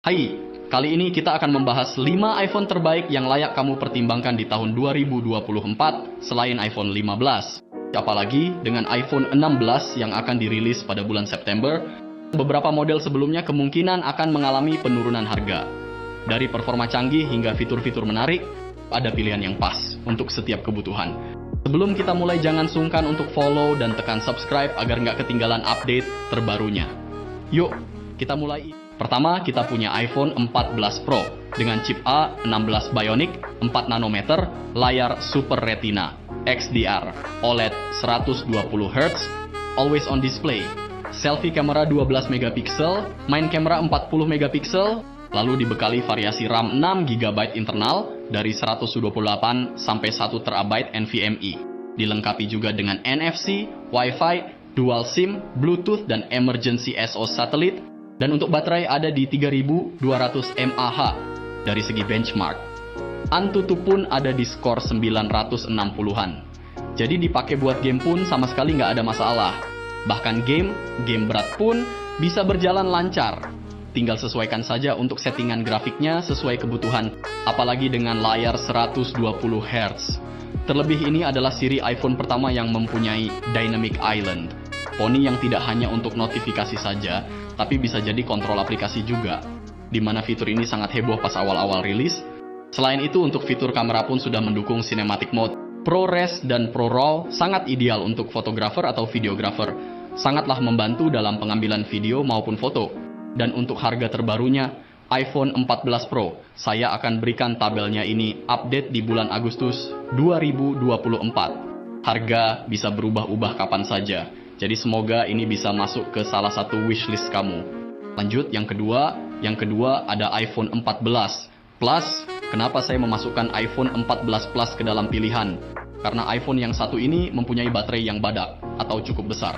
Hai, kali ini kita akan membahas 5 iPhone terbaik yang layak kamu pertimbangkan di tahun 2024 selain iPhone 15. Apalagi dengan iPhone 16 yang akan dirilis pada bulan September, beberapa model sebelumnya kemungkinan akan mengalami penurunan harga. Dari performa canggih hingga fitur-fitur menarik, ada pilihan yang pas untuk setiap kebutuhan. Sebelum kita mulai, jangan sungkan untuk follow dan tekan subscribe agar nggak ketinggalan update terbarunya. Yuk, kita mulai. Pertama, kita punya iPhone 14 Pro dengan chip A16 Bionic 4 nanometer, layar Super Retina, XDR, OLED 120Hz, always on display, selfie kamera 12 megapiksel, main kamera 40 megapiksel, lalu dibekali variasi RAM 6GB internal dari 128 sampai 1 TB NVMe. Dilengkapi juga dengan NFC, Wi-Fi, Dual SIM, Bluetooth, dan Emergency SOS Satellite. Dan untuk baterai ada di 3200 mAh dari segi benchmark. Antutu pun ada di skor 960-an. Jadi dipakai buat game pun sama sekali nggak ada masalah. Bahkan game berat pun bisa berjalan lancar. Tinggal sesuaikan saja untuk settingan grafiknya sesuai kebutuhan, apalagi dengan layar 120Hz. Terlebih ini adalah seri iPhone pertama yang mempunyai Dynamic Island. Poni yang tidak hanya untuk notifikasi saja, tapi bisa jadi kontrol aplikasi juga, di mana fitur ini sangat heboh pas awal-awal rilis. Selain itu, untuk fitur kamera pun sudah mendukung Cinematic Mode. ProRes dan ProRAW sangat ideal untuk fotografer atau videografer. Sangatlah membantu dalam pengambilan video maupun foto. Dan untuk harga terbarunya, iPhone 14 Pro, saya akan berikan tabelnya ini update di bulan Agustus 2024. Harga bisa berubah-ubah kapan saja. Jadi semoga ini bisa masuk ke salah satu wishlist kamu. Lanjut, yang kedua ada iPhone 14 Plus. Kenapa saya memasukkan iPhone 14 Plus ke dalam pilihan? Karena iPhone yang satu ini mempunyai baterai yang badak atau cukup besar.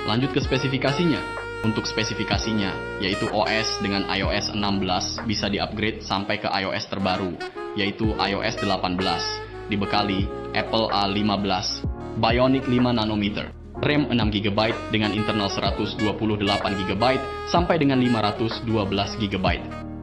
Lanjut ke spesifikasinya. Untuk spesifikasinya, yaitu OS dengan iOS 16 bisa di-upgrade sampai ke iOS terbaru, yaitu iOS 18. Dibekali Apple A15, Bionic 5 nanometer. RAM 6GB dengan internal 128GB sampai dengan 512GB.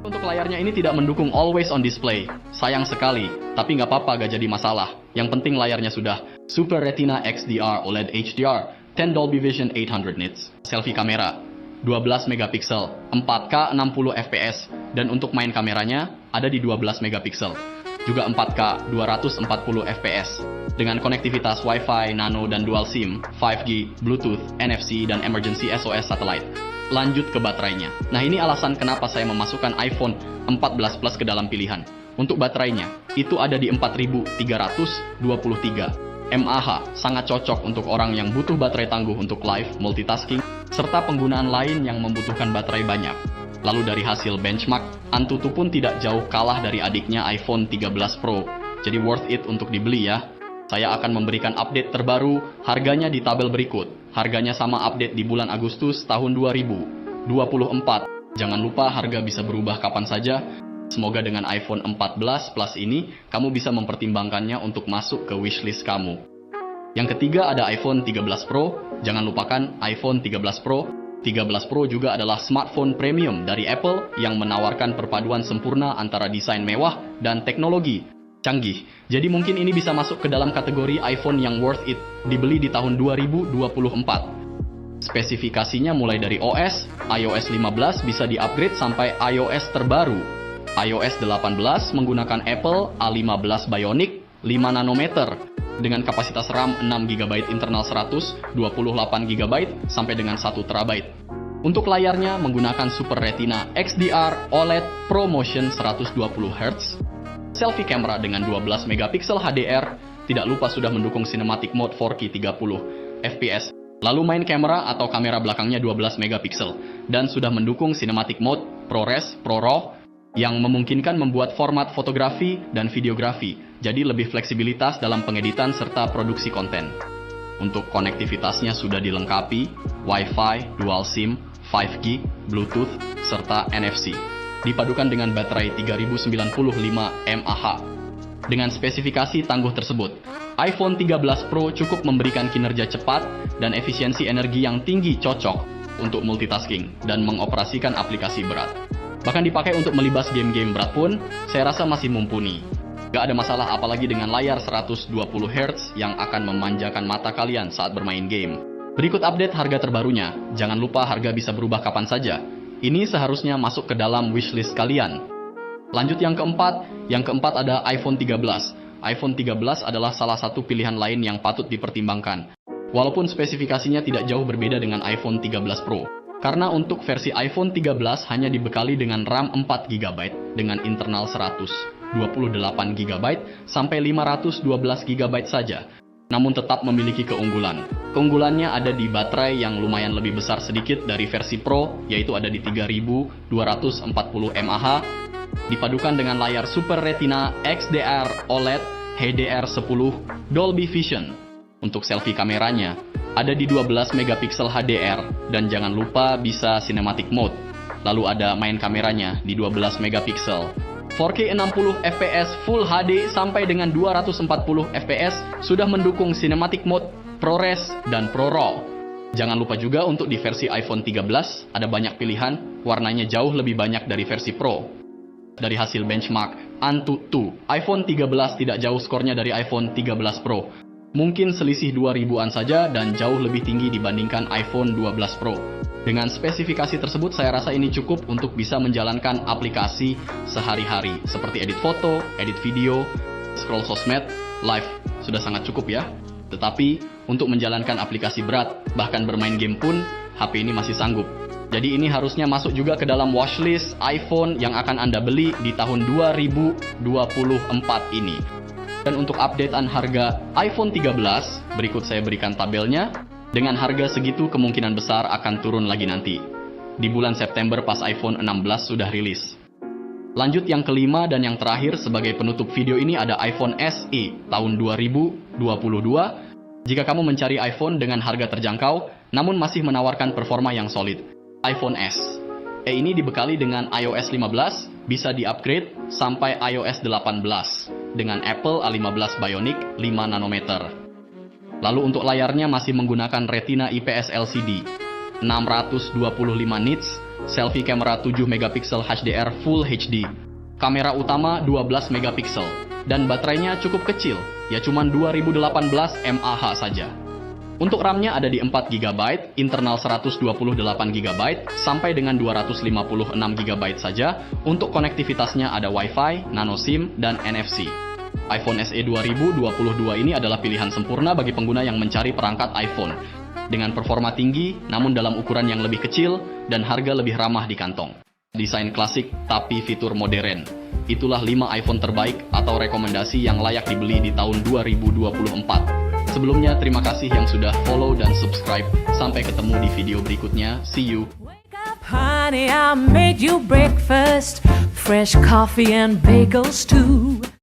Untuk layarnya ini tidak mendukung always on display. Sayang sekali, tapi nggak apa-apa, gak jadi masalah. Yang penting layarnya sudah Super Retina XDR OLED HDR, 10 Dolby Vision 800 nits. Selfie kamera 12 megapiksel, 4K 60 fps, dan untuk main kameranya ada di 12 megapiksel. Juga 4K 240 fps. Dengan konektivitas Wi-Fi, Nano, dan Dual SIM, 5G, Bluetooth, NFC, dan Emergency SOS Satellite. Lanjut ke baterainya. Nah, ini alasan kenapa saya memasukkan iPhone 14 Plus ke dalam pilihan. Untuk baterainya, itu ada di 4323 mAh. Sangat cocok untuk orang yang butuh baterai tangguh untuk live, multitasking, serta penggunaan lain yang membutuhkan baterai banyak. Lalu dari hasil benchmark, Antutu pun tidak jauh kalah dari adiknya iPhone 13 Pro. Jadi worth it untuk dibeli ya. Saya akan memberikan update terbaru, harganya di tabel berikut. Harganya sama update di bulan Agustus tahun 2024. Jangan lupa harga bisa berubah kapan saja. Semoga dengan iPhone 14 Plus ini, kamu bisa mempertimbangkannya untuk masuk ke wishlist kamu. Yang ketiga ada iPhone 13 Pro. Jangan lupakan iPhone 13 Pro. 13 Pro juga adalah smartphone premium dari Apple yang menawarkan perpaduan sempurna antara desain mewah dan teknologi canggih. Jadi mungkin ini bisa masuk ke dalam kategori iPhone yang worth it dibeli di tahun 2024. Spesifikasinya mulai dari OS, iOS 15 bisa di-upgrade sampai iOS terbaru. iOS 18 menggunakan Apple A15 Bionic 5 nanometer dengan kapasitas RAM 6GB internal 128GB sampai dengan 1 TB. Untuk layarnya menggunakan Super Retina XDR OLED ProMotion 120Hz. Selfie kamera dengan 12 megapiksel HDR, tidak lupa sudah mendukung Cinematic Mode 4K 30 fps. Lalu main kamera atau kamera belakangnya 12 megapiksel dan sudah mendukung Cinematic Mode ProRes, ProRAW yang memungkinkan membuat format fotografi dan videografi. Jadi lebih fleksibilitas dalam pengeditan serta produksi konten. Untuk konektivitasnya sudah dilengkapi Wi-Fi, Dual SIM, 5G, Bluetooth, serta NFC. Dipadukan dengan baterai 3095 mAh. Dengan spesifikasi tangguh tersebut, iPhone 13 Pro cukup memberikan kinerja cepat dan efisiensi energi yang tinggi, cocok untuk multitasking dan mengoperasikan aplikasi berat. Bahkan dipakai untuk melibas game-game berat pun, saya rasa masih mumpuni. Gak ada masalah apalagi dengan layar 120 Hz yang akan memanjakan mata kalian saat bermain game. Berikut update harga terbarunya. Jangan lupa harga bisa berubah kapan saja. Ini seharusnya masuk ke dalam wishlist kalian. Lanjut yang keempat ada iPhone 13. iPhone 13 adalah salah satu pilihan lain yang patut dipertimbangkan. Walaupun spesifikasinya tidak jauh berbeda dengan iPhone 13 Pro. Karena untuk versi iPhone 13 hanya dibekali dengan RAM 4GB dengan internal 128GB sampai 512GB saja. Namun tetap memiliki keunggulan. Keunggulannya ada di baterai yang lumayan lebih besar sedikit dari versi Pro, yaitu ada di 3240 mAh, dipadukan dengan layar Super Retina XDR OLED HDR10 Dolby Vision. Untuk selfie kameranya, ada di 12 megapiksel HDR, dan jangan lupa bisa cinematic mode. Lalu ada main kameranya di 12 megapiksel. 4K 60 fps Full HD sampai dengan 240 fps sudah mendukung cinematic mode, ProRes, dan ProRAW. Jangan lupa juga untuk di versi iPhone 13, ada banyak pilihan, warnanya jauh lebih banyak dari versi Pro. Dari hasil benchmark Antutu, iPhone 13 tidak jauh skornya dari iPhone 13 Pro. Mungkin selisih 2000-an saja dan jauh lebih tinggi dibandingkan iPhone 12 Pro. Dengan spesifikasi tersebut saya rasa ini cukup untuk bisa menjalankan aplikasi sehari-hari seperti edit foto, edit video, scroll sosmed, live. Sudah sangat cukup ya. Tetapi untuk menjalankan aplikasi berat, bahkan bermain game pun, HP ini masih sanggup. Jadi ini harusnya masuk juga ke dalam watchlist iPhone yang akan Anda beli di tahun 2024 ini. Dan untuk updatean harga iPhone 13, berikut saya berikan tabelnya. Dengan harga segitu kemungkinan besar akan turun lagi nanti. Di bulan September pas iPhone 16 sudah rilis. Lanjut yang kelima dan yang terakhir sebagai penutup video ini ada iPhone SE tahun 2022. Jika kamu mencari iPhone dengan harga terjangkau, namun masih menawarkan performa yang solid, iPhone S. Ini dibekali dengan iOS 15, bisa di-upgrade sampai iOS 18 dengan Apple A15 Bionic 5 nanometer. Lalu untuk layarnya masih menggunakan Retina IPS LCD, 625 nits, selfie kamera 7 megapiksel HDR Full HD, kamera utama 12 megapiksel, dan baterainya cukup kecil, ya cuman 2018 mAh saja. Untuk RAM-nya ada di 4GB, internal 128GB, sampai dengan 256GB saja. Untuk konektivitasnya ada Wi-Fi, nano SIM, dan NFC. iPhone SE 2022 ini adalah pilihan sempurna bagi pengguna yang mencari perangkat iPhone. Dengan performa tinggi, namun dalam ukuran yang lebih kecil, dan harga lebih ramah di kantong. Desain klasik, tapi fitur modern. Itulah 5 iPhone terbaik atau rekomendasi yang layak dibeli di tahun 2024. Sebelumnya, terima kasih yang sudah follow dan subscribe. Sampai ketemu di video berikutnya. See you. Wake up, honey, I made you breakfast. Fresh coffee and bagels too.